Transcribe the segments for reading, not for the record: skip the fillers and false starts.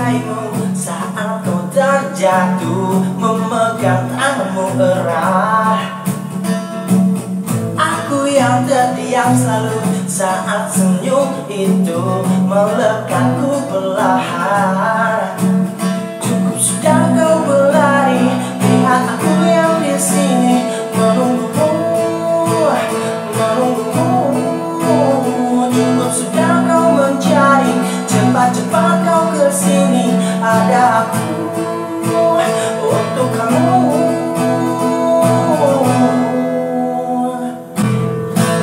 mencintaimu saat kau terjatuh, memegang tanganmu erat. Aku yang terdiam selalu saat senyum itu melekatku perlahan. Cukup sudah kau berlari, lihat aku yang di sini menunggumu, menunggumu. Cukup sudah kau mencari, cepat-cepat kau kesini. Ada aku untuk kamu.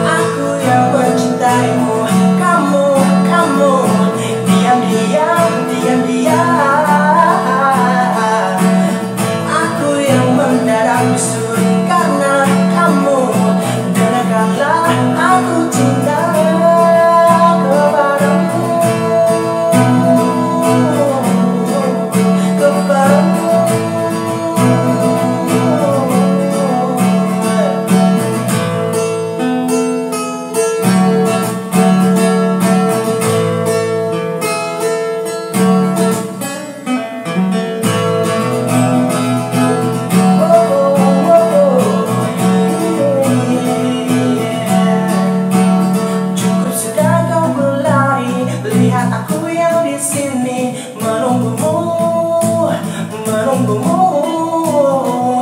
Aku yang mencintaimu, kamu, kamu. Diam-diam, diam-diam. Aku yang mendadak bisu karena kamu. Dengarkanlah aku cinta kepadamu, kepadamu. Cukup sudah kau berlari, lihat aku yang di sini menunggumu, menunggumu.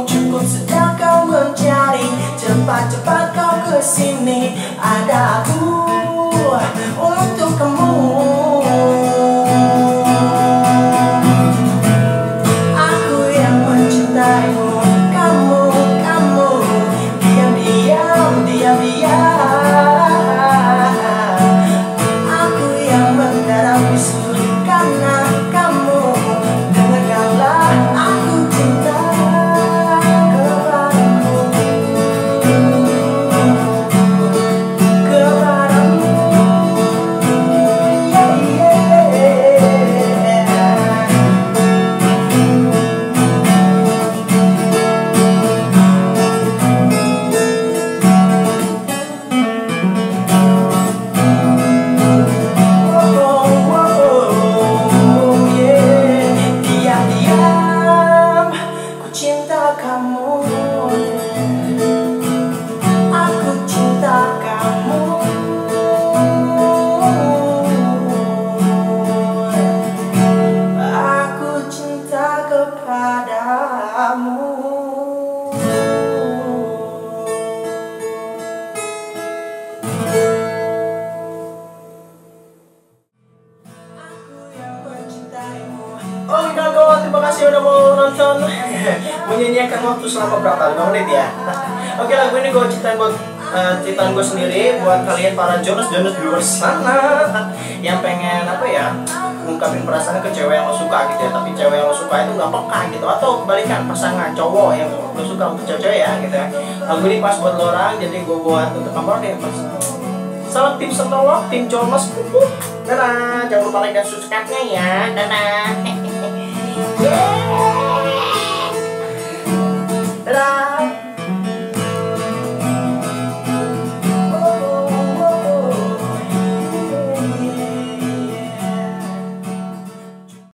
Cukup sudah kau mencari, cepat-cepat kau kesini. Ada aku untuk kamu. Aku yang mencintaimu, kamu, kamu. Diam-diam, diam-diam. Aku yang mendadak bisu karena kamu. Dengarkanlah aku cinta kepadamu, kepadamu. Yeah, yeah. Diam-diam, ku cinta kamu. Aku cinta kamu. Aku cinta kepadamu. Oke kawan, terima kasih udah mau nonton. Menyanyikan waktu selama berapa? 5 menit ya. Oke, lagu ini gue ciptaan gue sendiri buat kalian para Jonas di luar sana yang pengen apa ya, ngungkapin perasaan ke cewek yang lo suka gitu ya, tapi cewek yang lo suka itu nggak peka gitu, atau kebalikan pasangan cowok yang lo suka untuk cewek ya gitu ya. Lagu ini pas buat lo orang, jadi gue buat untuk kamu deh pas. Salam tim Senolok, tim Jonas. Dadah, jangan lupa like dan subscribe-nya ya. Dadah. Yeah.